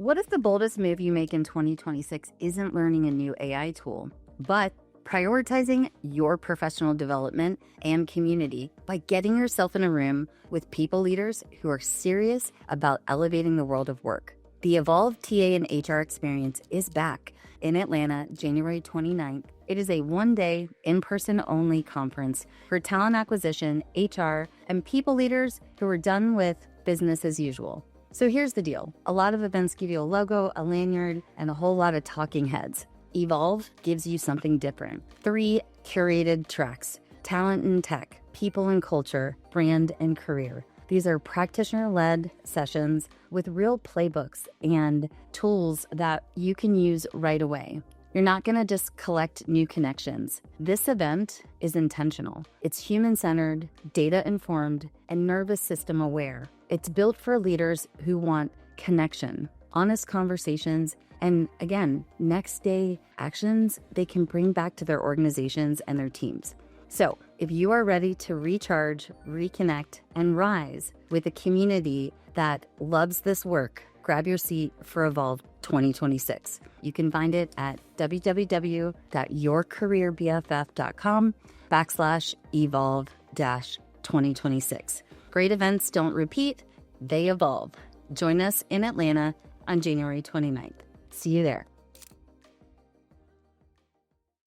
What if the boldest move you make in 2026 isn't learning a new AI tool, but prioritizing your professional development and community by getting yourself in a room with people leaders who are serious about elevating the world of work? The Evolve TA and HR experience is back in Atlanta, January 29th. It is a one-day, in-person only conference for talent acquisition, HR, and people leaders who are done with business as usual. So here's the deal. A lot of events give you a logo, a lanyard, and a whole lot of talking heads. Evolve gives you something different. 3 curated tracks: talent and tech, people and culture, brand and career. These are practitioner-led sessions with real playbooks and tools that you can use right away. You're not going to just collect new connections. This event is intentional. It's human-centered, data-informed, and nervous system aware. It's built for leaders who want connection, honest conversations, and again, next day actions they can bring back to their organizations and their teams. So if you are ready to recharge, reconnect, and rise with a community that loves this work, grab your seat for Evolve 2026. You can find it at www.yourcareerbff.com/evolve-2026. Great events don't repeat, they evolve. Join us in Atlanta on January 29th. See you there.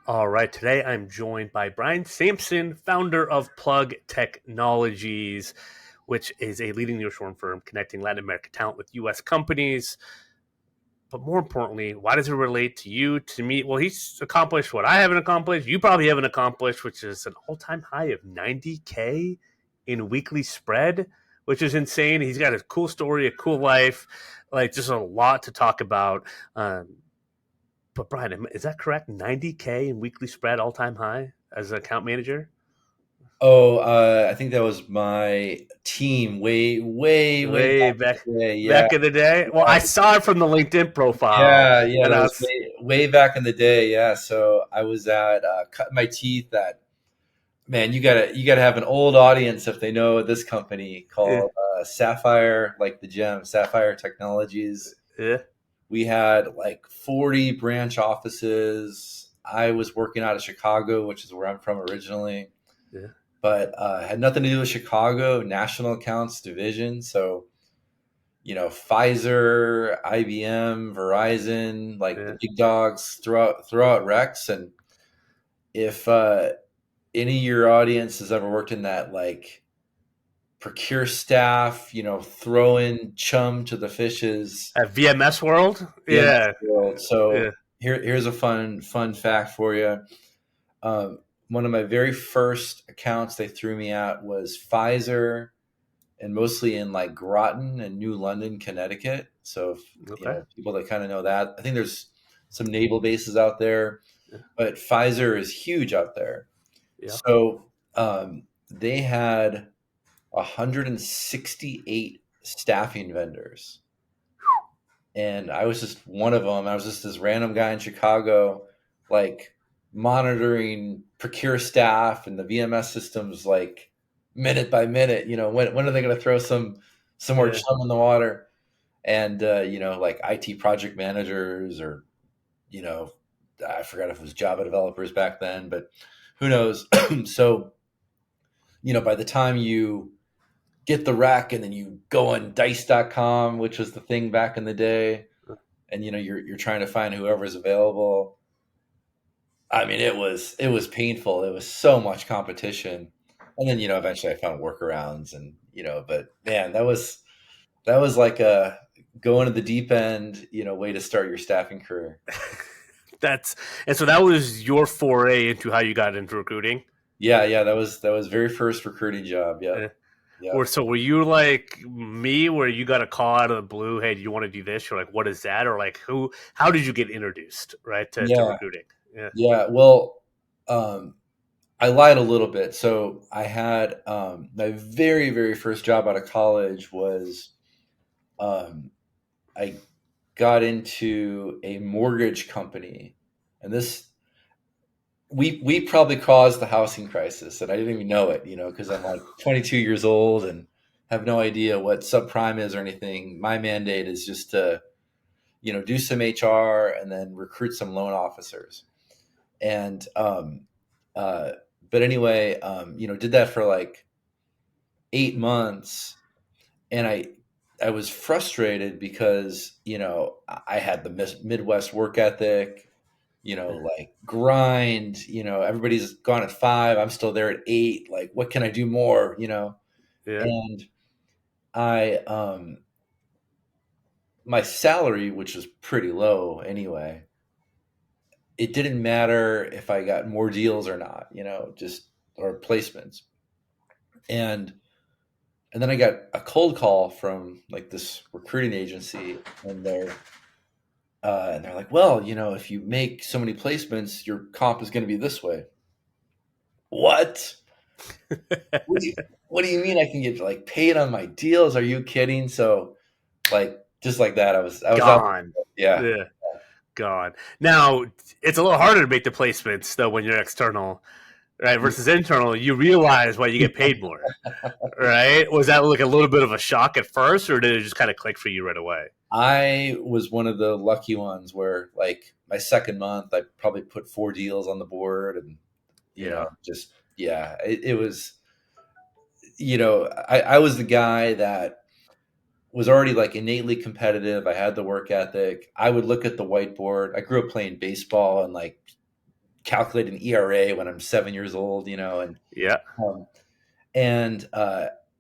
All right, today I'm joined by Brian Samson, founder of Plug Technologies, which is a leading nearshore firm connecting Latin American talent with U.S. companies. But more importantly, why does it relate to you, to me? Well, he's accomplished what I haven't accomplished. You probably haven't accomplished, which is an all-time high of 90K in weekly spread, which is insane. He's got a cool story, a cool life, like just a lot to talk about. But Brian, is that correct? 90K in weekly spread, all-time high as an account manager? I think that was my team way back in the day. back in the day. Well, I saw it from the LinkedIn profile. Yeah, that was way back in the day. Yeah, so I was at cutting my teeth at. Man, you gotta have an old audience if they know this company called Sapphire, like the gem, Sapphire Technologies. Yeah. We had like 40 branch offices. I was working out of Chicago, which is where I'm from originally. Yeah. But had nothing to do with Chicago, national accounts division. So, Pfizer, IBM, Verizon, like the big dogs throughout Rex. And if any of your audience has ever worked in that like procure staff, throwing chum to the fishes at VMS World. VMS World. So here's a fun fact for you. One of my very first accounts they threw me at was Pfizer, and mostly in like Groton and New London, Connecticut. So people that kind of know that, I think there's some naval bases out there, but Pfizer is huge out there. Yeah. So they had 168 staffing vendors. And I was just one of them. I was just this random guy in Chicago, like monitoring procure staff and the VMS systems, like minute by minute. When are they going to throw some more chum in the water? And like IT project managers, or I forgot if it was Java developers back then, but who knows? So by the time you get the rack and then you go on dice.com, which was the thing back in the day, and you're trying to find whoever's available. I mean, it was painful. It was so much competition. And then eventually I found workarounds, and but man, that was like a going to the deep end, way to start your staffing career. So that was your foray into how you got into recruiting? Yeah, that was very first recruiting job. Yeah. Or so were you like me, where you got a call out of the blue? Hey, do you want to do this? You're like, what is that? Or like, how did you get introduced, right, to recruiting? Yeah. Well, I lied a little bit. So I had my very, very first job out of college was I got into a mortgage company, and this we probably caused the housing crisis, and I didn't even know it, because I'm like 22 years old and have no idea what subprime is or anything. My mandate is just to do some HR and then recruit some loan officers. And, but anyway, did that for like 8 months, and I was frustrated because, I had the Midwest work ethic, like grind, everybody's gone at 5. I'm still there at 8. Like, what can I do more, Yeah. And I, my salary, which was pretty low anyway, it didn't matter if I got more deals or not, or placements. And then I got a cold call from like this recruiting agency, and they're like, well, if you make so many placements, your comp is going to be this way. What? What do you mean I can get like paid on my deals? Are you kidding? So like, just like that, I was gone. out. Yeah. Gone. Now it's a little harder to make the placements though when you're external, right? Versus internal. You realize why you get paid more, right? Was that like a little bit of a shock at first, or did it just kind of click for you right away? I was one of the lucky ones where, like, my second month, I probably put 4 deals on the board, and it was, I was the guy that was already like innately competitive. I had the work ethic. I would look at the whiteboard. I grew up playing baseball and like calculating ERA when I'm 7 years old, and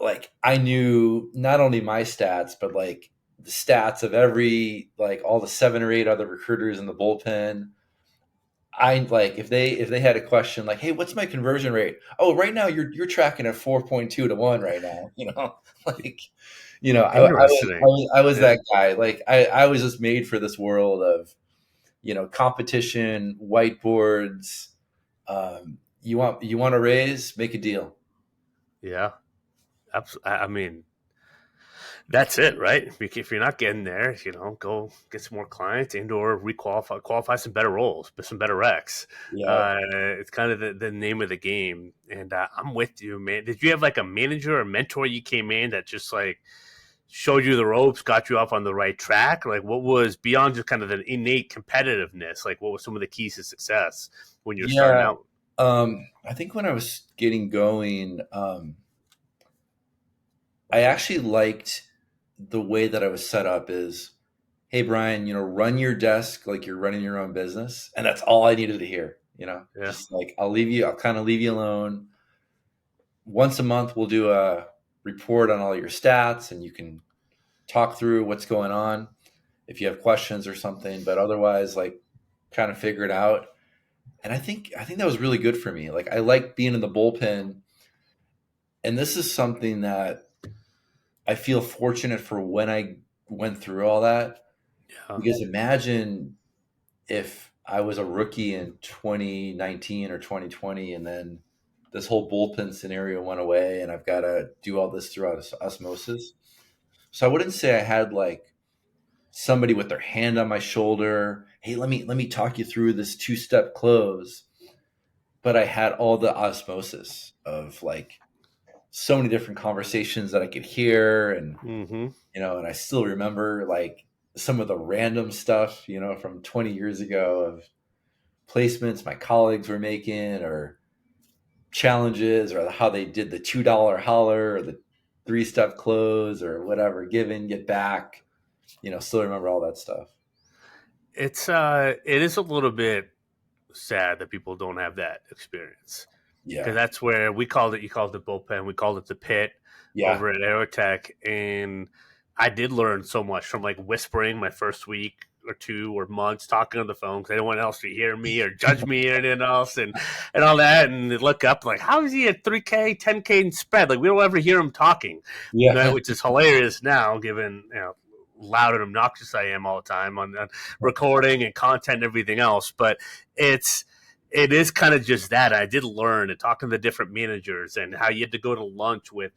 like I knew not only my stats, but like the stats of all the 7 or 8 other recruiters in the bullpen. I like if they had a question like, hey, what's my conversion rate? Oh, right now you're tracking at 4.2 to 1 right now. Like, I was that guy. Like I was just made for this world of, competition, whiteboards. You want a raise, make a deal. Yeah. I mean, that's it, right? If you're not getting there, go get some more clients and/or qualify some better roles, some better recs. Yeah. It's kind of the name of the game. And I'm with you, man. Did you have like a manager or mentor you came in that just like showed you the ropes, got you off on the right track? Like, what was beyond just kind of the innate competitiveness? Like, what was some of the keys to success when you're starting out? I think when I was getting going, I actually liked the way that I was set up is, hey, Brian, run your desk like you're running your own business. And that's all I needed to hear, just like, I'll kind of leave you alone. Once a month, we'll do a report on all your stats and you can talk through what's going on if you have questions or something, but otherwise, like, kind of figure it out. And I think that was really good for me. Like, I like being in the bullpen, and this is something that I feel fortunate for when I went through all that. Yeah. Because imagine if I was a rookie in 2019 or 2020, and then this whole bullpen scenario went away, and I've got to do all this through osmosis. So I wouldn't say I had like somebody with their hand on my shoulder. Hey, let me talk you through this 2-step close. But I had all the osmosis of like so many different conversations that I could hear, and and I still remember like some of the random stuff, from 20 years ago of placements my colleagues were making, or challenges, or how they did the $2 holler or the 3-step close or whatever, give in, get back. Still remember all that stuff. It is a little bit sad that people don't have that experience. Yeah. Because that's where you called it the bullpen, we called it the pit over at Aerotech. And I did learn so much from like whispering my first week or 2 or months, talking on the phone because anyone else to hear me or judge me or anything else, and all that. And they look up like, how is he at 3K, 10K in spread? Like, we don't ever hear him talking, right? Which is hilarious now, given loud and obnoxious I am all the time on recording and content and everything else. But it is kind of just that. I did learn and talking to the different managers and how you had to go to lunch with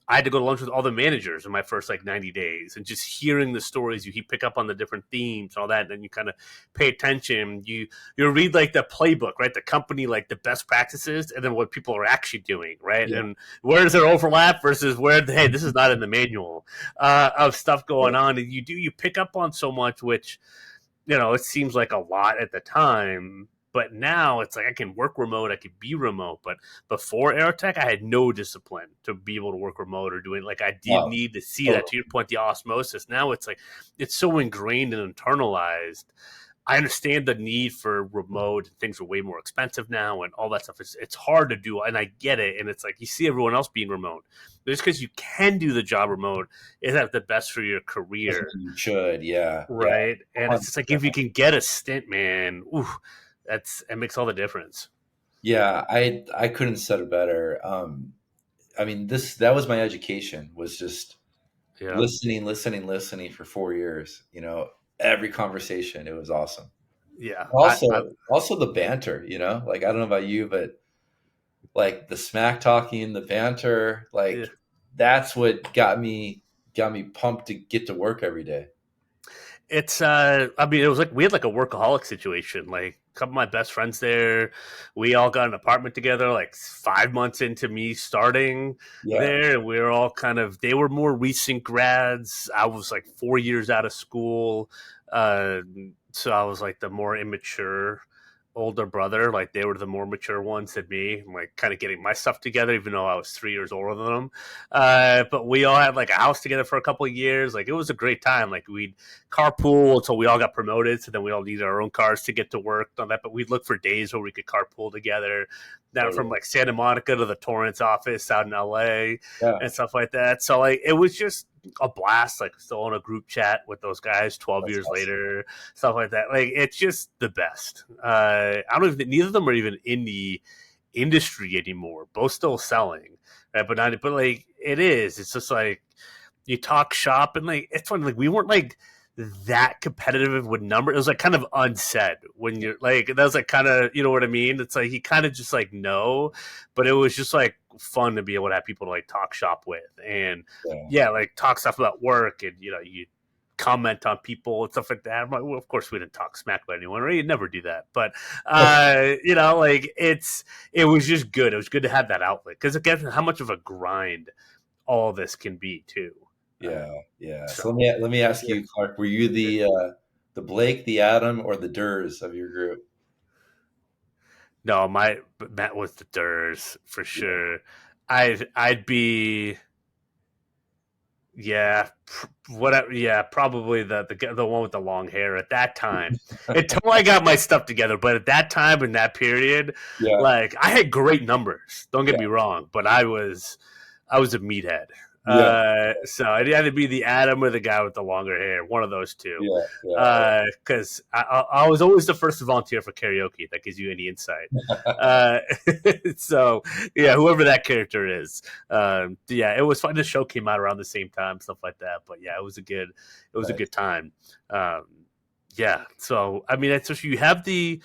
I had to go to lunch with all the managers in my first like 90 days, and just hearing the stories, you pick up on the different themes and all that, and then you kind of pay attention. You read like the playbook, right? The company, like the best practices, and then what people are actually doing, right? Yeah. And where does there overlap versus where, hey, this is not in the manual of stuff going on, and you pick up on so much, which it seems like a lot at the time. But now it's like I can work remote, I could be remote. But before Aerotech, I had no discipline to be able to work remote or doing like I did need to see that. To your point, the osmosis. Now it's like it's so ingrained and internalized. I understand the need for remote. Things are way more expensive now, and all that stuff. It's hard to do, and I get it. And it's like you see everyone else being remote. Just because you can do the job remote, is that the best for your career? You should, yeah, right. Yeah. And it's like if you can get a stint, man. Ooh, it makes all the difference. Yeah, I couldn't said it better. I mean, that was my education, was just listening for 4 years. Every conversation, it was awesome. Yeah. Also the banter. Like I don't know about you, but like the smack talking, the banter, like that's what got me pumped to get to work every day. It's I mean, it was like we had like a workaholic situation. Like a couple of my best friends there, we all got an apartment together like 5 months into me starting there, and we were all they were more recent grads. I was like 4 years out of school, so I was like the more immature older brother. Like they were the more mature ones than me. I'm like kind of getting my stuff together, even though I was 3 years older than them. But we all had like a house together for a couple of years. Like it was a great time. Like we'd carpool until we all got promoted. So then we all needed our own cars to get to work on that. But we'd look for days where we could carpool together. Now from like Santa Monica to the Torrance office out in LA and stuff like that. So like it was just a blast, like still in a group chat with those guys 12 years later, stuff like that. Like it's just the best. I don't even, neither of them are even in the industry anymore, both still selling, right? But like it's just like you talk shop, and like it's funny, like we weren't like that competitive with numbers. It was like kind of unsaid when you're like, that was like kind of, you know what I mean? It's like he kind of just like no, but it was just like fun to be able to have people to like talk shop with, and like talk stuff about work, and you comment on people and stuff like that. I'm like, well, of course we didn't talk smack about anyone, right? You'd never do that. But like it was just good. It was good to have that outlet, because again, how much of a grind all this can be too. Yeah. So let me ask you, Clark, were you the Blake, the Adam, or the Durs of your group? No, Matt was the Durs for sure. I'd be whatever. Yeah, probably the one with the long hair at that time. Until I got my stuff together, but at that time in that period, like I had great numbers. Don't get me wrong, but I was a meathead. So I'd either be the Adam or the guy with the longer hair, one of those two. Because I was always the first to volunteer for karaoke. If that gives you any insight. So whoever that character is, it was fun. The show came out around the same time, stuff like that. But it was a good time. So I mean, it's just you have the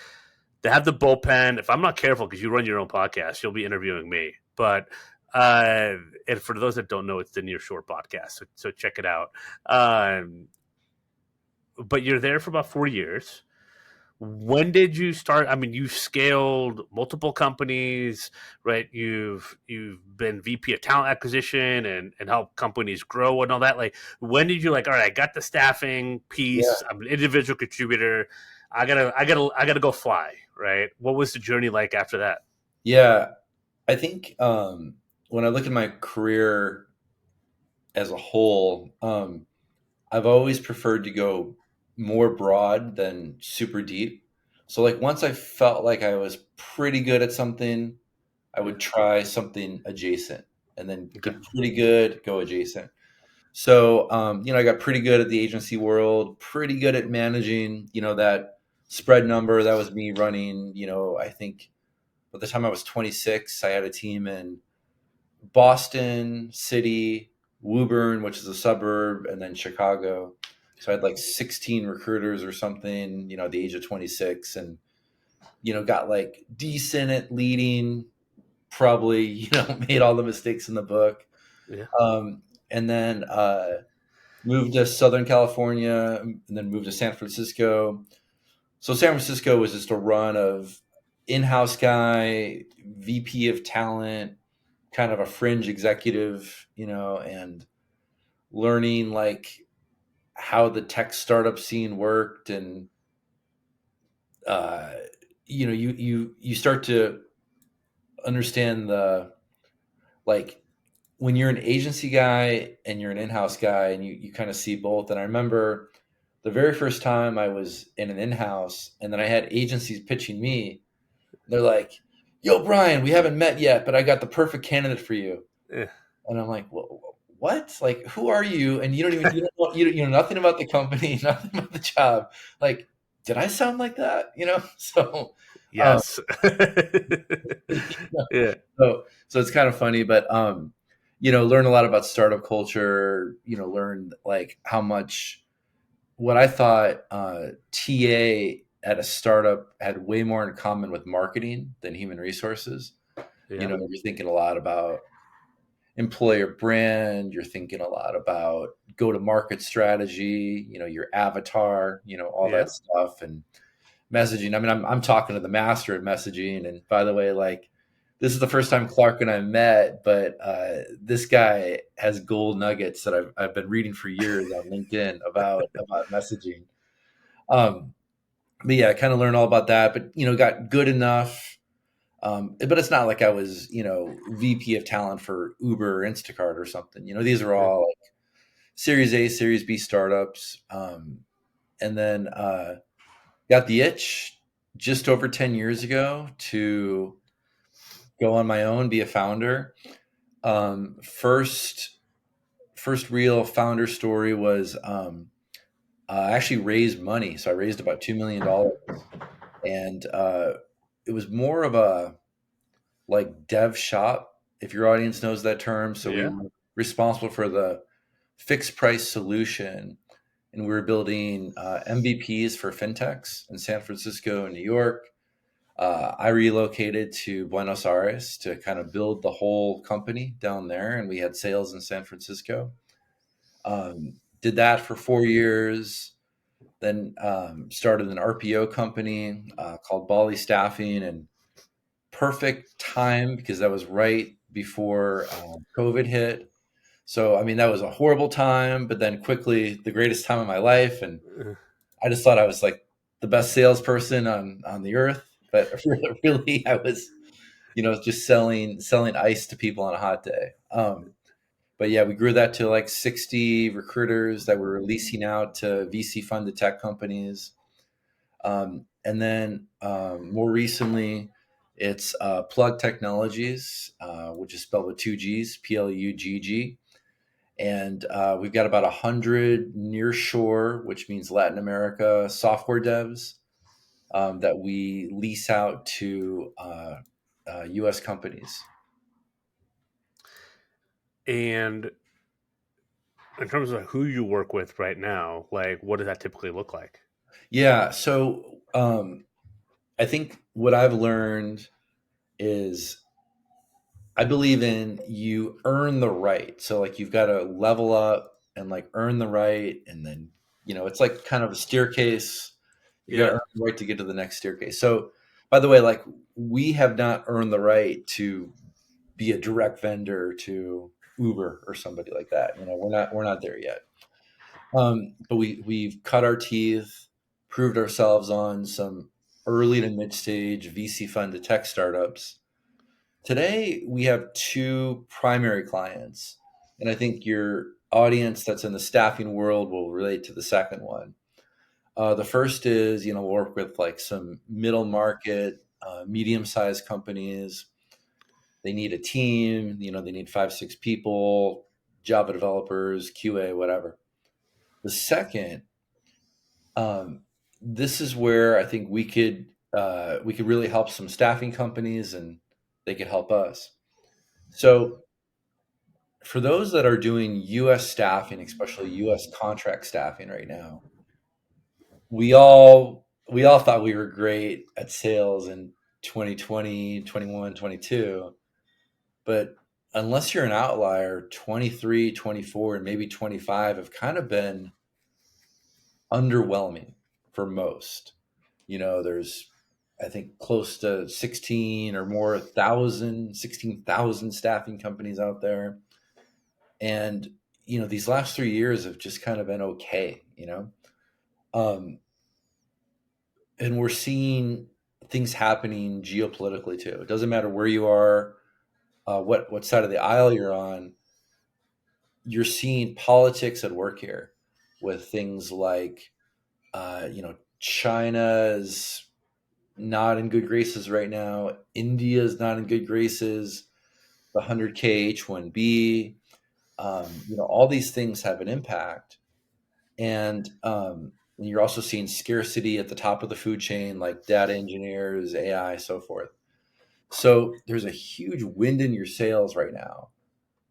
bullpen. If I'm not careful, because you run your own podcast, you'll be interviewing me, but. And for those that don't know, it's the Nearshore podcast, so check it out. But you're there for about 4 years. When did you start? I mean, you've scaled multiple companies, right? You've been VP of talent acquisition and helped companies grow and all that. Like, when did you all right, I got the staffing piece. I'm an individual contributor. I gotta go fly, right? What was the journey like after that? Yeah, I think when I look at my career as a whole, I've always preferred to go more broad than super deep. So like once I felt like I was pretty good at something, I would try something adjacent, and then get pretty good, go adjacent. So, I got pretty good at the agency world, pretty good at managing, that spread number. That was me running, I think by the time I was 26, I had a team in Boston City, Woburn, which is a suburb, and then Chicago. So I had like 16 recruiters or something, at the age of 26, and, got like decent at leading, probably, made all the mistakes in the book. Yeah. And then moved to Southern California, and then moved to San Francisco. So San Francisco was just a run of in-house guy, VP of talent, kind of a fringe executive, and learning like how the tech startup scene worked. And uh, you start to understand the, like, when you're an agency guy and you're an in-house guy, and you kind of see both. And I remember the very first time I was in an in-house, and then I had agencies pitching me. They're like, "Yo, Brian, we haven't met yet, but I got the perfect candidate for you." Yeah. And I'm like, "Well, what? Like, who are you?" And you know nothing about the company, nothing about the job. Like, did I sound like that? So, um, Yes. Yeah. so it's kind of funny, but learn a lot about startup culture. Learn like how much what I thought TA at a startup had way more in common with marketing than human resources. Yeah. You're thinking a lot about employer brand. You're thinking a lot about go to market strategy. Your avatar. All Yeah. that stuff, and messaging. I mean, I'm talking to the master at messaging. And by the way, like, this is the first time Clark and I met, but this guy has gold nuggets that I've been reading for years on LinkedIn about messaging. But yeah, I kind of learned all about that. But got good enough. But it's not like I was VP of talent for Uber or Instacart or something. These are Yeah. all like Series A, Series B startups. And then got the itch just over 10 years ago to go on my own, be a founder. First real founder story was I actually raised money. So I raised about $2 million. And it was more of a like dev shop, if your audience knows that term. So we Yeah. were responsible for the fixed price solution. And we were building MVPs for fintechs in San Francisco and New York. I relocated to Buenos Aires to kind of build the whole company down there, and we had sales in San Francisco. Did that for 4 years, then started an RPO company called Bali Staffing, and perfect time because that was right before COVID hit. So, I mean, that was a horrible time, but then quickly the greatest time of my life. And I just thought I was like the best salesperson on the earth, but really I was, just selling ice to people on a hot day. But yeah, we grew that to like 60 recruiters that were releasing out to VC funded tech companies. And then more recently, it's Plug Technologies, which is spelled with two G's, Plugg. And we've got about 100 nearshore, which means Latin America, software devs that we lease out to U.S. companies. And in terms of who you work with right now, like, what does that typically look like? Yeah. So I think what I've learned is I believe in you earn the right. So like you've got to level up and like earn the right. And then, it's like kind of a staircase. You got to Yeah. earn the right to get to the next staircase. So by the way, like we have not earned the right to be a direct vendor to Uber or somebody like that. We're not there yet. But we've cut our teeth, proved ourselves on some early to mid stage VC funded tech startups. Today we have two primary clients, and I think your audience that's in the staffing world will relate to the second one. The first is, we'll work with like some middle market, medium sized companies. They need a team, they need 5, 6 people, Java developers, QA, whatever. The second, um, this is where I think we could really help some staffing companies, and they could help us. So for those that are doing U.S. staffing, especially U.S. contract staffing right now, we all thought we were great at sales in 2020, 21, 22. But unless you're an outlier, 23, 24, and maybe 25 have kind of been underwhelming for most. There's, I think, close to 16 or more 16,000 staffing companies out there. And, these last 3 years have just kind of been okay, Um, and we're seeing things happening geopolitically too. It doesn't matter where you are, what side of the aisle you're on. You're seeing politics at work here with things like, China's not in good graces right now. India's not in good graces. The 100K H-1B, all these things have an impact. And you're also seeing scarcity at the top of the food chain, like data engineers, AI, so forth. So there's a huge wind in your sails right now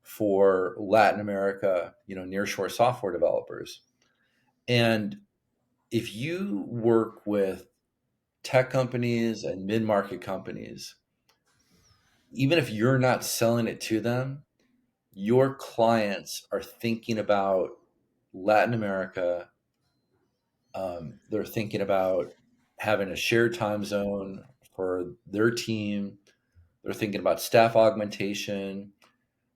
for Latin America, nearshore software developers. And if you work with tech companies and mid-market companies, even if you're not selling it to them, your clients are thinking about Latin America. They're thinking about having a shared time zone for their team. They're thinking about staff augmentation.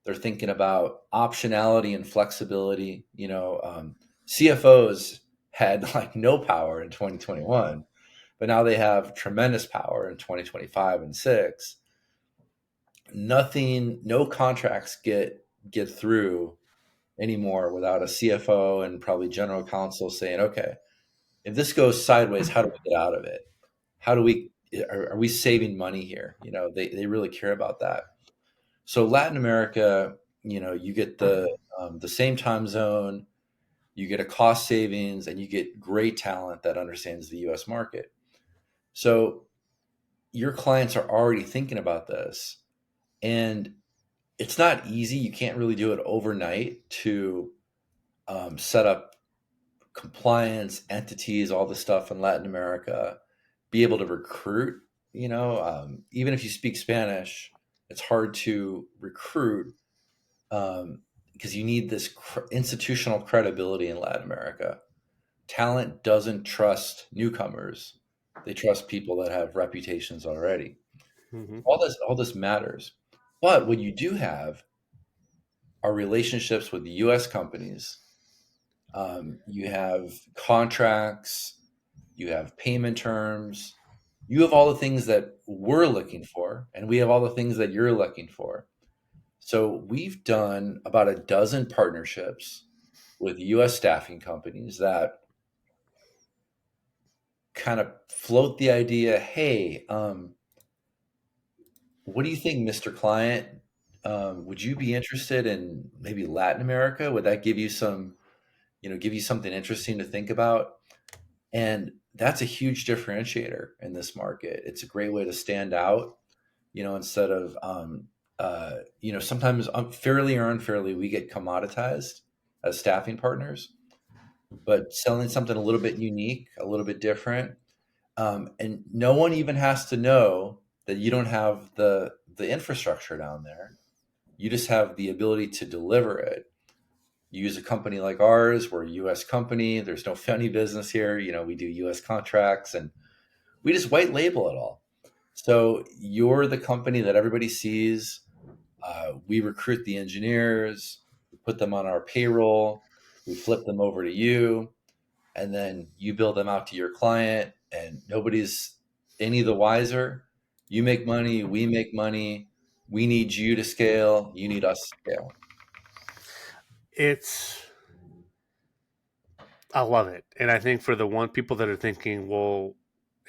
They're thinking about optionality and flexibility. CFOs had like no power in 2021, but now they have tremendous power in 2025 and 6. No contracts get through anymore without a CFO and probably general counsel saying, okay, if this goes sideways, how do we get out of it? How do we, are we saving money here? They really care about that. So Latin America, you get the same time zone, you get a cost savings, and you get great talent that understands the US market. So your clients are already thinking about this, and it's not easy. You can't really do it overnight to set up compliance, entities, all the stuff in Latin America, be able to recruit. Even if you speak Spanish, it's hard to recruit because you need this institutional credibility in Latin America. Talent doesn't trust newcomers; they trust people that have reputations already. Mm-hmm. All this matters, but what you do have are relationships with the U.S. companies. You have contracts, you have payment terms, you have all the things that we're looking for, and we have all the things that you're looking for. So we've done about a dozen partnerships with US staffing companies that kind of float the idea, hey, what do you think, Mr. Client? Would you be interested in maybe Latin America? Would that give you give you something interesting to think about? And that's a huge differentiator in this market. It's a great way to stand out, instead of, sometimes fairly or unfairly, we get commoditized as staffing partners, but selling something a little bit unique, a little bit different. And no one even has to know that you don't have the infrastructure down there. You just have the ability to deliver it. You use a company like ours. We're a U.S. company. There's no funny business here. We do U.S. contracts, and we just white label it all. So you're the company that everybody sees. We recruit the engineers, we put them on our payroll, we flip them over to you, and then you bill them out to your client, and nobody's any the wiser. You make money, we make money. We need you to scale. You need us to scale. I love it. And I think for the people that are thinking, well,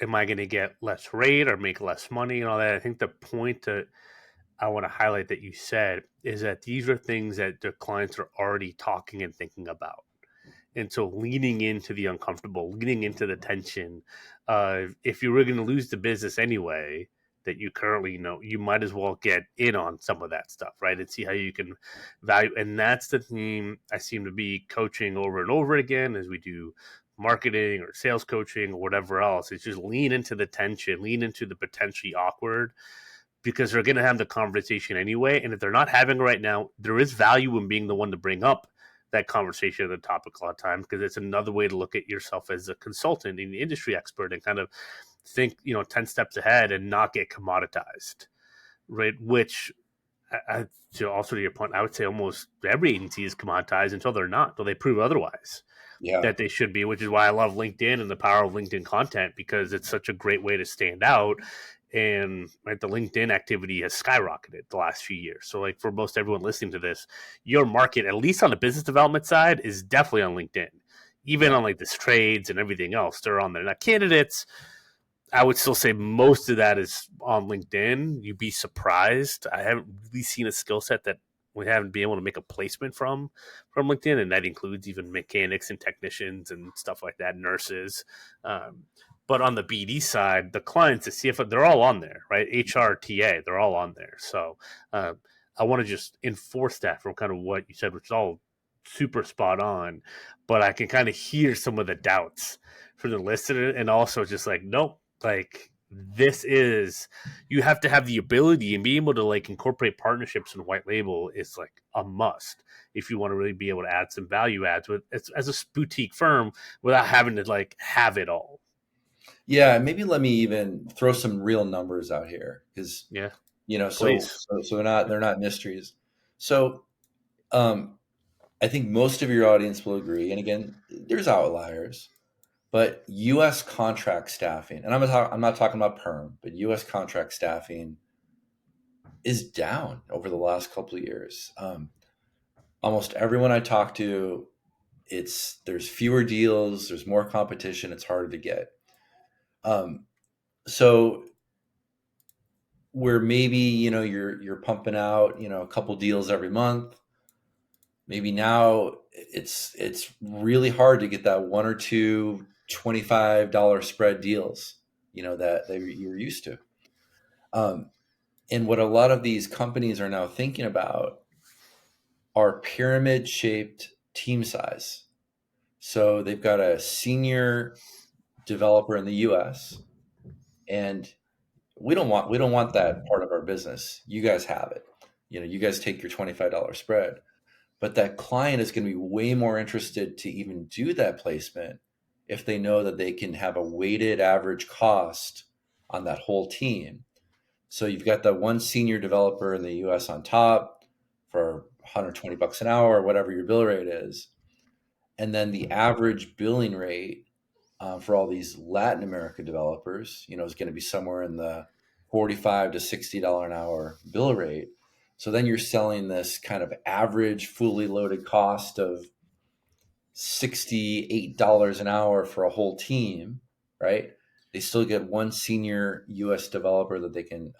am I going to get less rate or make less money and all that? I think the point that I want to highlight that you said is that these are things that the clients are already talking and thinking about. And so leaning into the uncomfortable, leaning into the tension, if you were going to lose the business anyway, that you currently know, you might as well get in on some of that stuff, right? And see how you can value. And that's the theme I seem to be coaching over and over again as we do marketing or sales coaching or whatever else. It's just lean into the tension, lean into the potentially awkward, because they're going to have the conversation anyway. And if they're not having it right now, there is value in being the one to bring up that conversation of the topic a lot of times, because it's another way to look at yourself as a consultant and the industry expert and kind of think, 10 steps ahead and not get commoditized, right? Which, also to your point, I would say almost every agency is commoditized until they're not, until they prove otherwise that they should be, which is why I love LinkedIn and the power of LinkedIn content, because it's such a great way to stand out. And right, the LinkedIn activity has skyrocketed the last few years. So like for most everyone listening to this, your market, at least on the business development side, is definitely on LinkedIn. Even on like this trades and everything else, they're on there. Now candidates, I would still say most of that is on LinkedIn. You'd be surprised. I haven't really seen a skill set that we haven't been able to make a placement from LinkedIn, and that includes even mechanics and technicians and stuff like that, nurses. But on the BD side, the clients, the CFO, they're all on there, right? HR, TA, they're all on there. So I want to just enforce that from kind of what you said, which is all super spot on. But I can kind of hear some of the doubts from the listener, and also just like, nope, like this is, you have to have the ability and be able to like incorporate partnerships and white label is like a must if you want to really be able to add some value adds with as a boutique firm without having to like have it all. Yeah, maybe let me even throw some real numbers out here, because so they're not mysteries. So I think most of your audience will agree, and again, there's outliers, but U.S. contract staffing, and I'm not talking about perm, but U.S. contract staffing is down over the last couple of years. Almost everyone I talk to, there's fewer deals, there's more competition, it's harder to get. So where maybe you're pumping out a couple deals every month, maybe now it's really hard to get that one or two $25 spread deals that you're used to. And what a lot of these companies are now thinking about are pyramid shaped team size. So they've got a senior developer in the US, and we don't want that part of our business. You guys have it. You guys take your $25 spread. But that client is going to be way more interested to even do that placement if they know that they can have a weighted average cost on that whole team. So you've got that one senior developer in the US on top for $120 an hour, or whatever your bill rate is. And then the average billing rate for all these Latin America developers, is going to be somewhere in the $45 to $60 an hour bill rate. So then you're selling this kind of average fully loaded cost of $68 an hour for a whole team, right? They still get one senior US developer that they can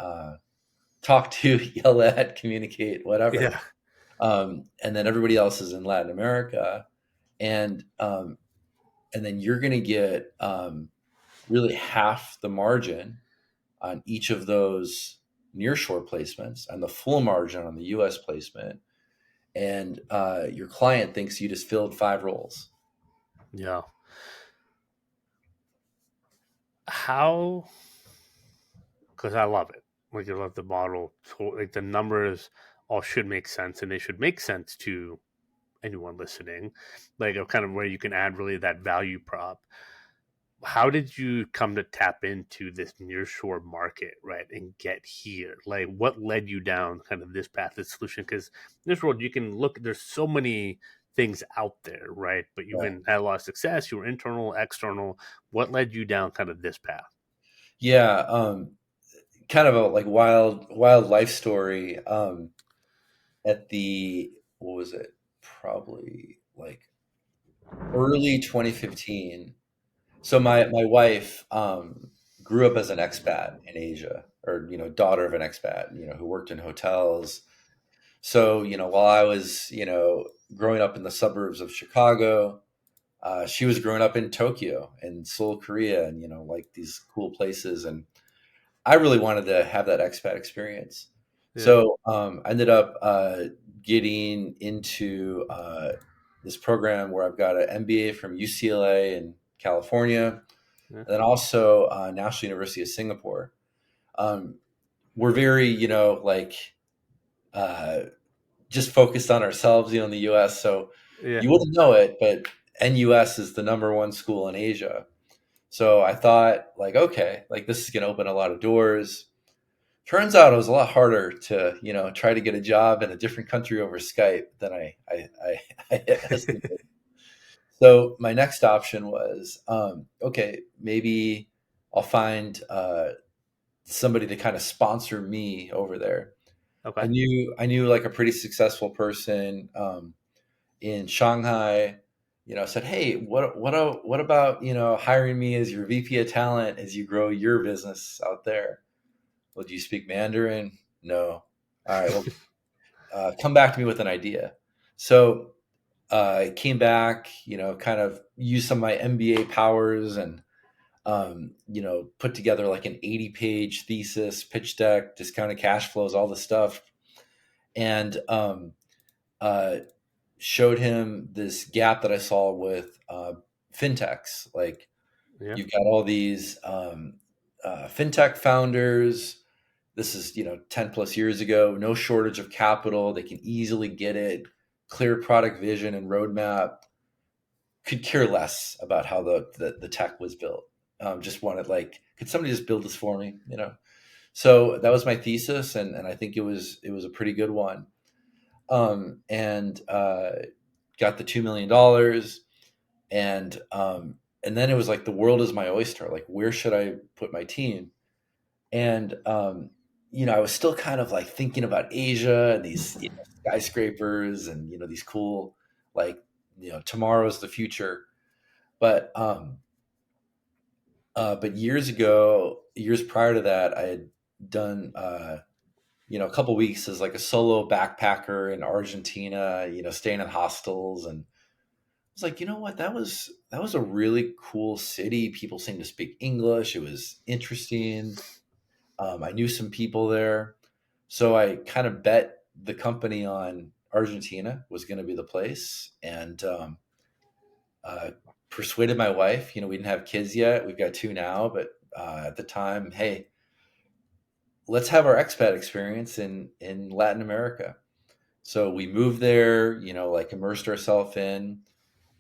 talk to, yell at, communicate, whatever. Yeah. And then everybody else is in Latin America. And then you're going to get really half the margin on each of those nearshore placements and the full margin on the US placement. And your client thinks you just filled 5 roles. Yeah. How? Because I love it. Like I love the model. Like the numbers all should make sense, and they should make sense to anyone listening. Like kind of where you can add really that value prop. How did you come to tap into this nearshore market, right, and get here? Like, what led you down kind of this path, this solution? Because in this world, you can look. There's so many things out there, right? But you've been had a lot of success. You were internal, external. What led you down kind of this path? Yeah, kind of a like wild life story. At the what was it? Probably like early 2015. So my wife grew up as an expat in Asia, or daughter of an expat, who worked in hotels. So while I was growing up in the suburbs of Chicago, she was growing up in Tokyo and Seoul, Korea, and like these cool places. And I really wanted to have that expat experience. Yeah. So I ended up getting into this program where I've got an MBA from UCLA in California, Yeah. and then also National University of Singapore. we're very, just focused on ourselves, in the US. So Yeah. you wouldn't know it, but NUS is the number one school in Asia. So I thought, like, okay, like this is going to open a lot of doors. Turns out it was a lot harder to, try to get a job in a different country over Skype than I estimated. So my next option was, okay, maybe I'll find somebody to kind of sponsor me over there. I Okay. knew like a pretty successful person in Shanghai. Said, hey, what about hiring me as your VP of talent as you grow your business out there? Well, do you speak Mandarin? No. All right. Well, come back to me with an idea. So I came back, kind of used some of my MBA powers and put together like an 80-page thesis, pitch deck, discounted cash flows, all the stuff, and uh, showed him this gap that I saw with fintechs. Like Yeah. you've got all these fintech founders. This is 10 plus years ago. No shortage of capital. They can easily get it. Clear product vision and roadmap. Could care less about how the tech was built. Just wanted like, could somebody just build this for me? So that was my thesis, and I think it was a pretty good one. And got the $2 million, and then it was like the world is my oyster. Like, where should I put my team? And I was still kind of like thinking about Asia and these skyscrapers and these cool like tomorrow's the future. But years prior to that, I had done a couple weeks as like a solo backpacker in Argentina, staying in hostels, and I was like, you know what, that was a really cool city. People seemed to speak English. It was interesting. I knew some people there, so I kind of bet the company on Argentina was going to be the place, and uh, persuaded my wife. We didn't have kids yet. We've got two now, but at the time, hey, let's have our expat experience in Latin America. So we moved there, like immersed ourselves in,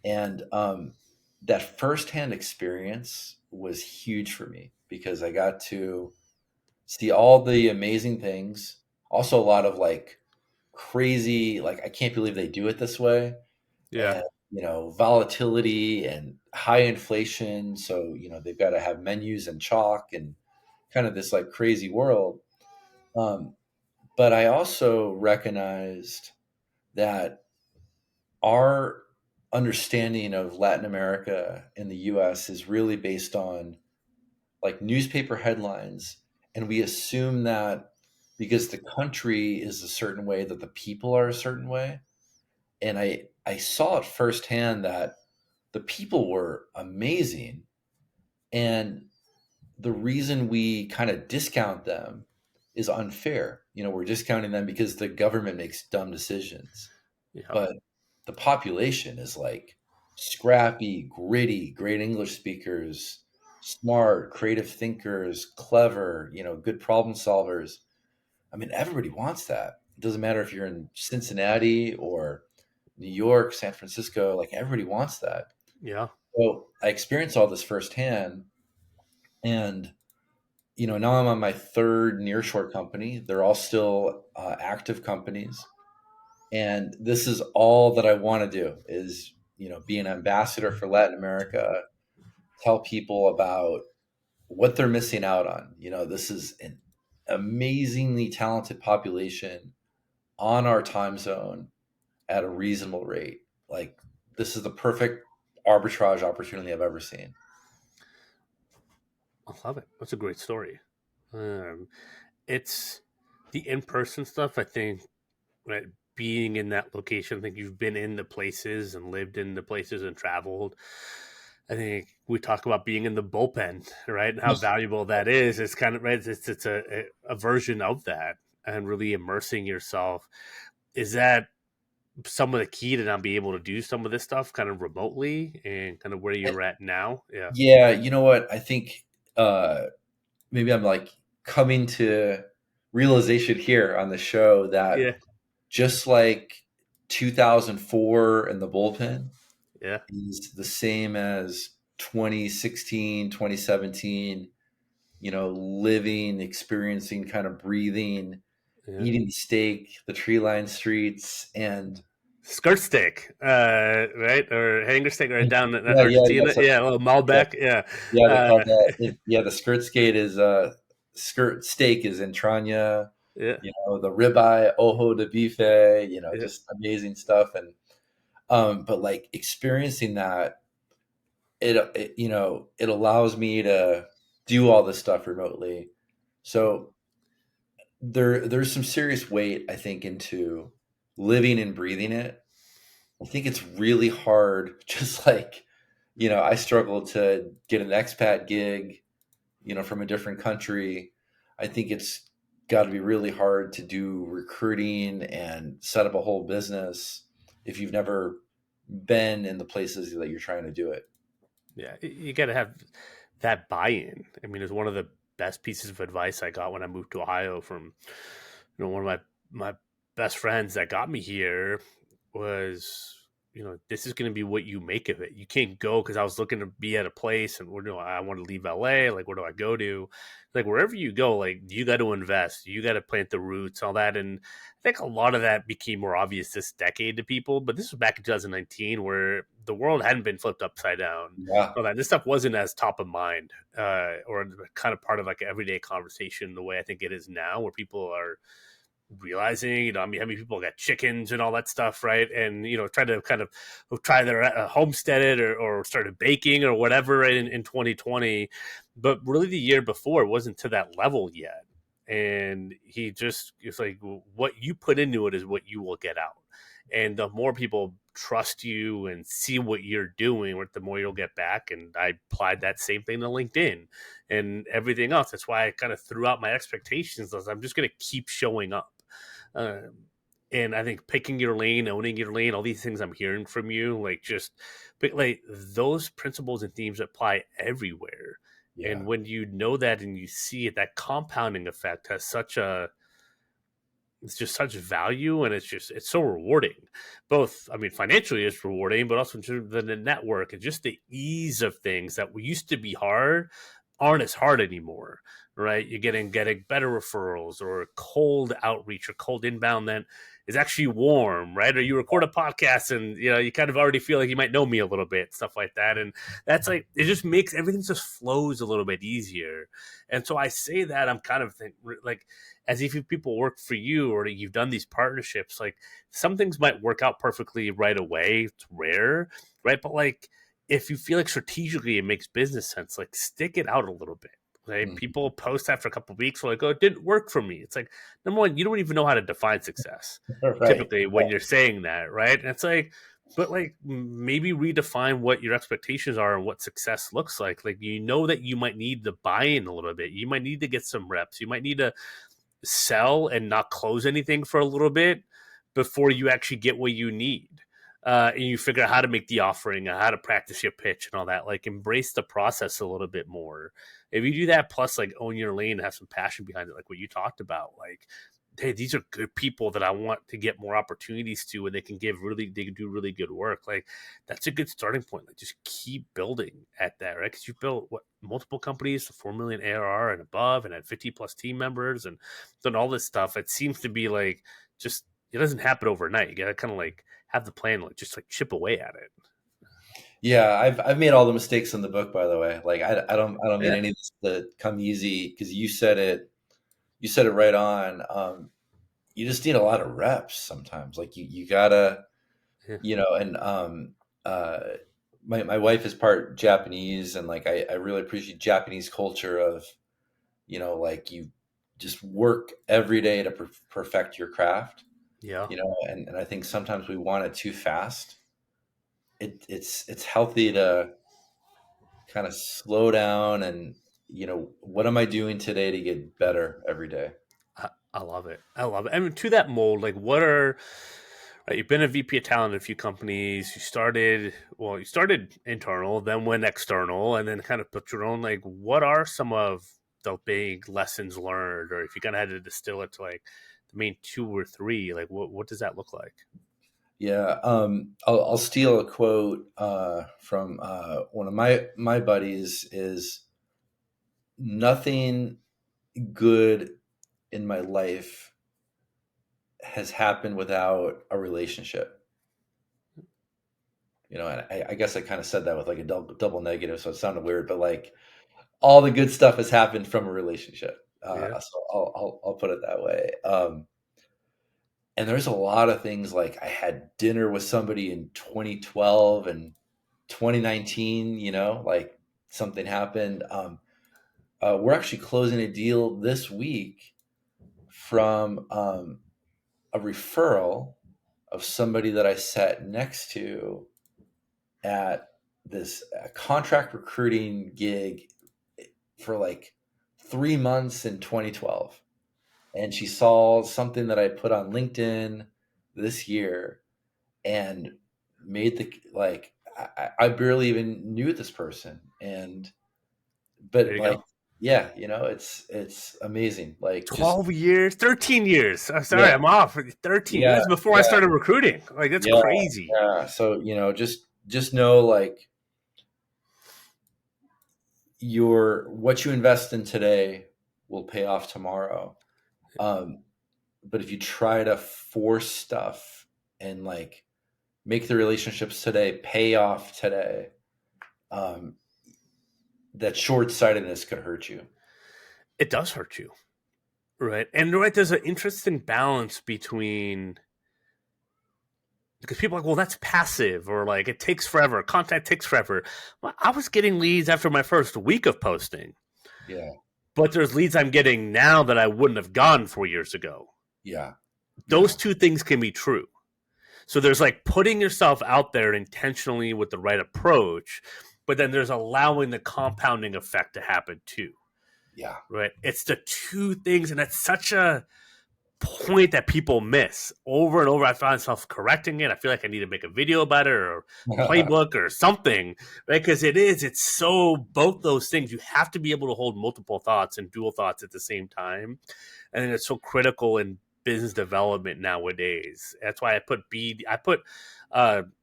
and that firsthand experience was huge for me because I got to see all the amazing things. Also, a lot of like crazy, like I can't believe they do it this way, Yeah. and volatility and high inflation. So they've got to have menus and chalk and kind of this like crazy world. Um, but I also recognized that our understanding of Latin America and the US is really based on like newspaper headlines. And we assume that because the country is a certain way, that the people are a certain way. And I saw it firsthand that the people were amazing. And the reason we kind of discount them is unfair. We're discounting them because the government makes dumb decisions. Yeah. But the population is like scrappy, gritty, great English speakers, smart, creative thinkers, clever, good problem solvers. I mean, everybody wants that. It doesn't matter if you're in Cincinnati or New York, San Francisco, like everybody wants that. Yeah. So I experienced all this firsthand. And, now I'm on my third Nearshore company. They're all still active companies. And this is all that I want to do is, be an ambassador for Latin America, tell people about what they're missing out on. This is an amazingly talented population on our time zone at a reasonable rate. Like this is the perfect arbitrage opportunity I've ever seen. I love it. That's a great story. Um, it's the in-person stuff. I think, right, being in that location. I think you've been in the places and lived in the places and traveled. I think we talk about being in the bullpen, right, and how valuable that is. It's kind of right. It's a version of that, and really immersing yourself. Is that some of the key to not be able to do some of this stuff kind of remotely and kind of where you're at now? Yeah. Yeah, you know what? I think maybe I'm like coming to realization here on the show that Yeah. just like 2004 and the bullpen Yeah. is the same as 2016, 2017, living, experiencing, kind of breathing, Yeah. eating steak, the tree-lined streets, and Skirt steak, right? Or hanger steak right down in yeah. Argentina. So, Yeah, a little yeah, Malbec. Yeah. yeah, they call Uh, that. The skirt skate is skirt steak is entraña. yeah. The ribeye, ojo de bife. Yeah. Just amazing stuff. And but like experiencing that, it allows me to do all this stuff remotely. So there's some serious weight, I think, into living and breathing it. I think it's really hard. Just like, I struggle to get an expat gig, from a different country. I think it's got to be really hard to do recruiting and set up a whole business if you've never been in the places that you're trying to do it. Yeah. You got to have that buy-in. I mean, it's one of the best pieces of advice I got when I moved to Ohio from, one of my best friends that got me here was, this is going to be what you make of it. You can't go, because I was looking to be at a place and I want to leave LA. Like, where do I go to? Like, wherever you go, like, you got to invest. You got to plant the roots, all that. And I think a lot of that became more obvious this decade to people. But this was back in 2019, where the world hadn't been flipped upside down. Yeah. All that. This stuff wasn't as top of mind or kind of part of like everyday conversation the way I think it is now, where people are realizing, I mean, how many people got chickens and all that stuff, right? And, try to kind of try their homesteaded or started baking or whatever, right, in 2020. But really the year before, it wasn't to that level yet. And it's like, what you put into it is what you will get out. And the more people trust you and see what you're doing, the more you'll get back. And I applied that same thing to LinkedIn and everything else. That's why I kind of threw out my expectations. I'm just going to keep showing up. And I think picking your lane, owning your lane, all these things I'm hearing from you, like those principles and themes apply everywhere. Yeah. And when you know that and you see it, that compounding effect has it's just such value, and it's so rewarding. Both, I mean, financially it's rewarding, but also in terms of the network and just the ease of things that used to be hard aren't as hard anymore. Right, you're getting better referrals, or cold outreach, or cold inbound that is actually warm, right? Or you record a podcast and you kind of already feel like you might know me a little bit, stuff like that. And that's like, it just makes everything just flows a little bit easier. And so I say that I'm kind of like, as if people work for you, or you've done these partnerships, like some things might work out perfectly right away. It's rare, right? But like, if you feel like strategically it makes business sense, like stick it out a little bit. Right? Mm-hmm. People post after a couple of weeks, like, "Oh, it didn't work for me." It's like, number one, you don't even know how to define success. Right. Typically, when you're saying that, right? And it's like, but like, maybe redefine what your expectations are and what success looks like. Like, that you might need to buy in a little bit. You might need to get some reps. You might need to sell and not close anything for a little bit before you actually get what you need. And you figure out how to make the offering, how to practice your pitch and all that. Like, embrace the process a little bit more. If you do that, plus like own your lane and have some passion behind it, like what you talked about, like, hey, these are good people that I want to get more opportunities to, and they can do really good work. Like, that's a good starting point. Like, just keep building at that, right? Because you've built multiple companies to 4 million ARR and above, and had 50 plus team members, and done all this stuff. It seems to be like, just, it doesn't happen overnight. You got to kind of like have the plan, like just like chip away at it. Yeah, I've made all the mistakes in the book, by the way. Like I don't mean Yeah. any of this to come easy, because you said it right on. You just need a lot of reps sometimes. Like you gotta, Yeah. and my wife is part Japanese, and like I really appreciate Japanese culture of, like you just work every day to perfect your craft. Yeah. And I think sometimes we want it too fast. It's healthy to kind of slow down and, what am I doing today to get better every day? I love it. I love it. I mean, to that mold, like, right, you've been a VP of talent in a few companies. You started internal, then went external, and then kind of put your own, like, what are some of the big lessons learned, or if you kind of had to distill it to like the main 2 or 3, like what does that look like? Yeah, I'll steal a quote from one of my buddies. Is nothing good in my life has happened without a relationship. You know, and I guess I kind of said that with like a double negative, so it sounded weird, but like all the good stuff has happened from a relationship. Yeah. So I'll put it that way. And there's a lot of things, like I had dinner with somebody in 2012 and 2019, you know, like something happened. We're actually closing a deal this week from a referral of somebody that I sat next to at this contract recruiting gig for like 3 months in 2012. And she saw something that I put on LinkedIn this year and made the, like, I barely even knew this person. There But you like, go. yeah, you know, it's amazing. Like, just, 12 years, 13 years. I'm sorry, yeah, I'm off. 13. It yeah, was before I yeah, started recruiting. Like, that's yeah, crazy. yeah. So, you know, just know, like, what you invest in today will pay off tomorrow. But if you try to force stuff and like make the relationships today pay off today, um, that short-sightedness could hurt you. It does hurt you, right? And right, there's an interesting balance between, because people are like, well, that's passive, or like it takes forever. Content takes forever. Well, I was getting leads after my first week of posting, Yeah, but there's leads I'm getting now that I wouldn't have gotten 4 years ago. yeah, yeah, Those two things can be true. So there's like putting yourself out there intentionally with the right approach, but then there's allowing the compounding effect to happen too, yeah. right? It's the two things, and that's such a point that people miss over and over. I find myself correcting it. I feel like I need to make a video about it, or playbook or something, right? Because it's so, both those things, you have to be able to hold multiple thoughts and dual thoughts at the same time. And it's so critical in business development nowadays. That's why I put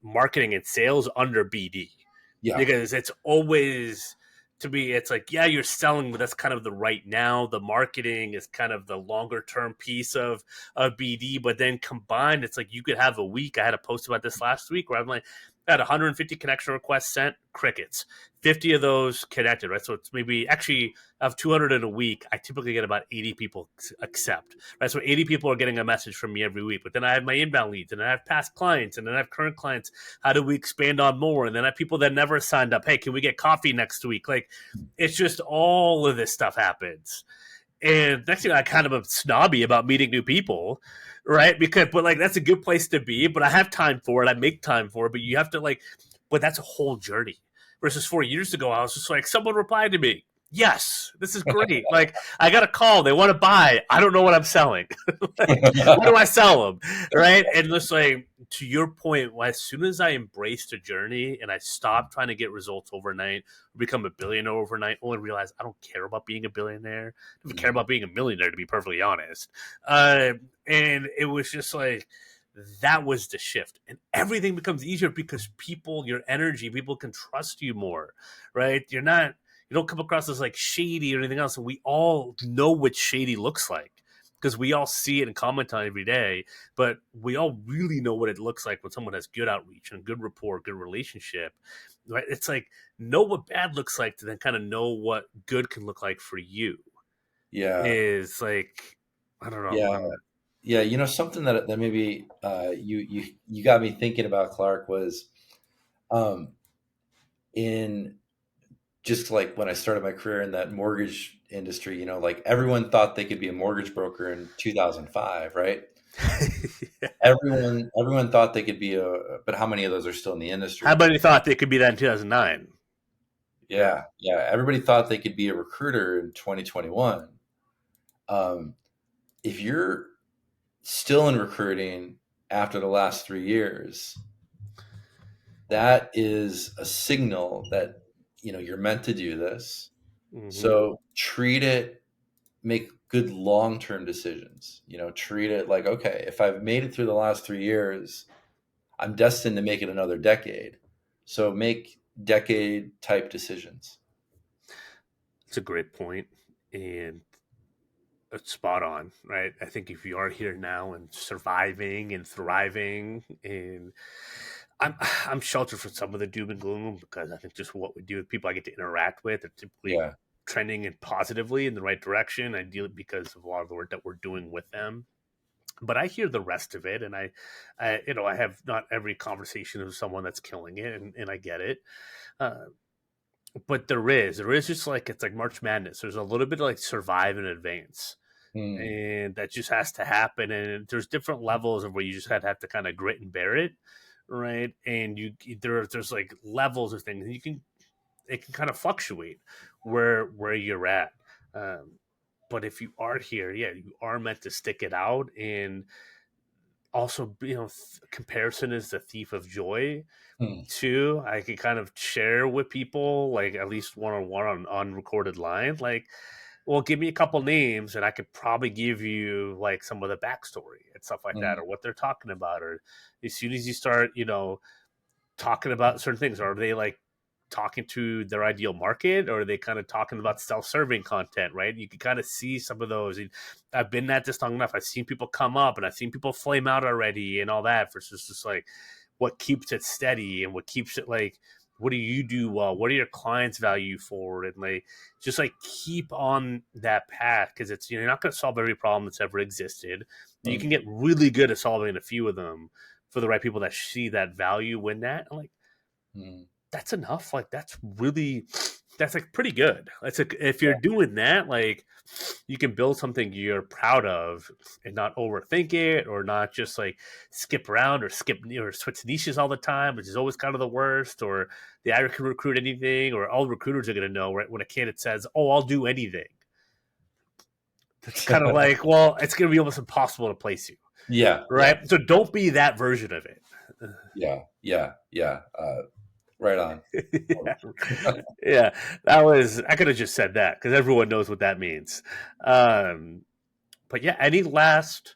marketing and sales under BD, Yeah, because it's always, to me, it's like, yeah, you're selling, but that's kind of the right now. The marketing is kind of the longer term piece of BD. But then combined, it's like you could have a week. I had a post about this last week where I'm like, I had 150 connection requests sent, crickets. 50 of those connected, right? So it's maybe, actually, of 200 in a week, I typically get about 80 people accept, right? So 80 people are getting a message from me every week. But then I have my inbound leads, and then I have past clients, and then I have current clients. How do we expand on more? And then I have people that never signed up. Hey, can we get coffee next week? Like, it's just all of this stuff happens. And next thing, I kind of am snobby about meeting new people, right? But like, that's a good place to be. But I have time for it. I make time for it. But you have to, like, but that's a whole journey. Versus 4 years ago, I was just like, someone replied to me. Yes, this is great. Like, I got a call. They want to buy. I don't know what I'm selling. Like, what do I sell them? Right. And just like, to your point, as soon as I embraced a journey and I stopped trying to get results overnight, become a billionaire overnight, only realized I don't care about being a billionaire. I don't care about being a millionaire, to be perfectly honest. And it was just like, that was the shift, and everything becomes easier because people, your energy, people can trust you more, right? You don't come across as like shady or anything else. And we all know what shady looks like because we all see it and comment on it every day. But we all really know what it looks like when someone has good outreach and good rapport, good relationship, right? It's like, know what bad looks like to then kind of know what good can look like for you. yeah, Is like, I don't know. yeah, yeah. You know, something that maybe you got me thinking about, Clark, was um, in just like when I started my career in that mortgage industry. You know, like everyone thought they could be a mortgage broker in 2005, right? Everyone thought they could be but how many of those are still in the How industry? many thought they could be that in 2009? Yeah. Yeah, yeah. Everybody thought they could be a recruiter in 2021. Um, if you're still in recruiting after the last 3 years, that is a signal that, you know, you're meant to do this. Mm-hmm. So treat it, make good long-term decisions. Treat it like, okay, if I've made it through the last 3 years, I'm destined to make it another decade. So make decade type decisions. It's a great point, and it's spot on, right? I think if you are here now and surviving and thriving, and I'm I'm sheltered from some of the doom and gloom because I think just what we do with people I get to interact with are typically Yeah. trending and positively in the right direction. Ideally, because of a lot of the work that we're doing with them. But I hear the rest of it, and I have not every conversation with someone that's killing it, and I get it. Uh, but there is just like it's like March Madness. There's a little bit of like survive and advance, Mm, and that just has to happen. And there's different levels of where you just have to kind of grit and bear it, right? And there's like levels of things. And it can kind of fluctuate where you're at. Um, but if you are here, yeah, you are meant to stick it out. And also, comparison is the thief of joy mm, too. I could kind of share with people, like at least one on one on recorded line, like, well, give me a couple names and I could probably give you like some of the backstory and stuff like that, mm, or what they're talking about. Or as soon as you start, talking about certain things, are they like talking to their ideal market, or are they kind of talking about self-serving content, right? You can kind of see some of those. And I've been at this long enough. I've seen people come up and I've seen people flame out already and all that, versus just like what keeps it steady and what keeps it like, what do you do well, what are your clients value forward, and like just like keep on that path, because it's, you're not going to solve every problem that's ever existed. You can mm, get really good at solving a few of them for the right people that see that value in that. Like, mm. that's enough. Like, that's like pretty good. That's like, if you're Yeah. doing that, like, you can build something you're proud of and not overthink it, or not just like skip around or skip or switch niches all the time, which is always kind of the worst. Or the I can recruit anything, or all recruiters are going to know, right, when a candidate says, "Oh, I'll do anything." It's kind of like, well, it's going to be almost impossible to place you, Yeah. Yeah. right? So don't be that version of it. Yeah. Yeah. Yeah. Right on. Yeah, yeah. That was, I could have just said that because everyone knows what that means. Um, but yeah, any last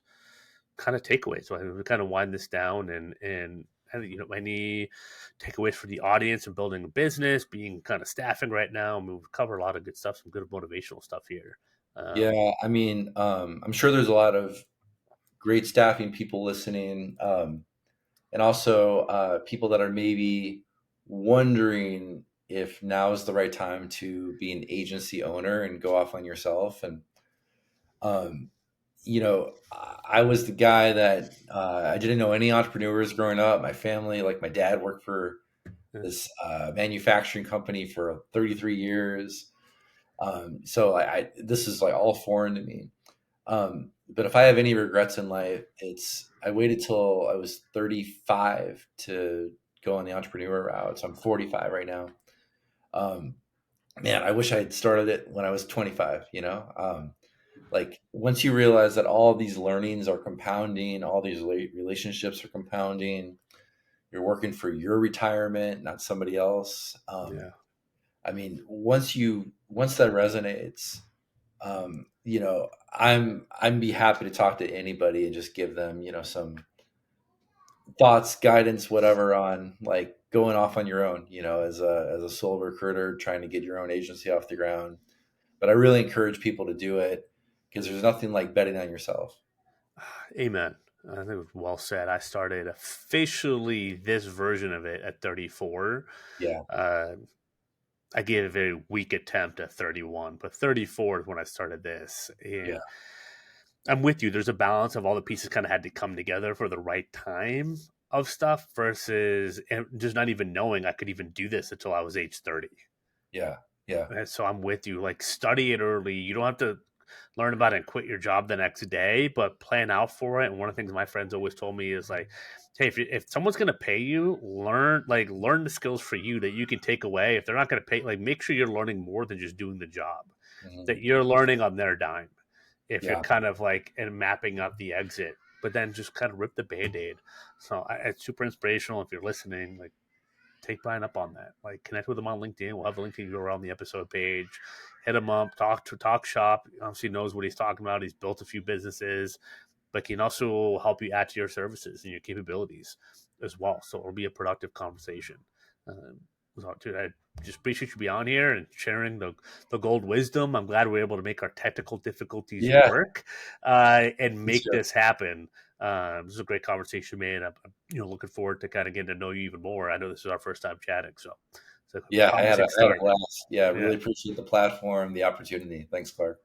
kind of takeaways? So we kind of wind this down, and any takeaways for the audience and building a business, being kind of staffing right now. I mean, we've covered a lot of good stuff, some good motivational stuff here. Yeah. I mean, I'm sure there's a lot of great staffing people listening, and also people that are maybe wondering if now is the right time to be an agency owner and go off on yourself. And um, I was the guy that I didn't know any entrepreneurs growing up. My family, like my dad, worked for this manufacturing company for 33 years. So this is like all foreign to me. But if I have any regrets in life, it's I waited till I was 35 to go on the entrepreneur route. So I'm 45 right now. Um, Man, I wish I had started it when I was 25, like once you realize that all these learnings are compounding, all these relationships are compounding, you're working for your retirement, not somebody else. Yeah. I mean, once that resonates, I'm be happy to talk to anybody and just give them, some thoughts, guidance, whatever on like going off on your own, as a solo recruiter trying to get your own agency off the ground. But I really encourage people to do it because there's nothing like betting on yourself. Amen. I think it was well said. I started officially this version of it at 34. Yeah, Uh, I gave a very weak attempt at 31, but 34 is when I started this. yeah, And I'm with you. There's a balance of all the pieces kind of had to come together for the right time of stuff, versus and just not even knowing I could even do this until I was age 30. yeah, yeah. And so I'm with you. Like, study it early. You don't have to learn about it and quit your job the next day, but plan out for it. And one of the things my friends always told me is like, hey, if someone's going to pay you, learn the skills for you that you can take away. If they're not going to pay, like, make sure you're learning more than just doing the job, Mhm. that you're learning on their dime. If you're Yeah, kind of like and mapping out the exit, but then just kind of rip the band-aid. So it's super inspirational if you're listening. Like, take Brian up on that. Like, connect with him on LinkedIn. We'll have the LinkedIn URL on the episode page. Hit him up, talk shop. Obviously knows what he's talking about. He's built a few businesses, but can also help you add to your services and your capabilities as well. So it'll be a productive conversation. Dude, I just appreciate you being on here and sharing the gold wisdom. I'm glad we're able to make our technical difficulties work and make this happen. This is a great conversation, man. I'm looking forward to kind of getting to know you even more. I know this is our first time chatting, so I had a blast. I really appreciate the platform, the opportunity. Thanks, Clark.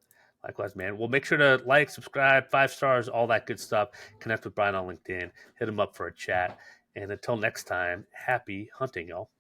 Likewise, man. Well, make sure to like, subscribe, 5 stars, all that good stuff. Connect with Brian on LinkedIn. Hit him up for a chat. And until next time, happy hunting, y'all.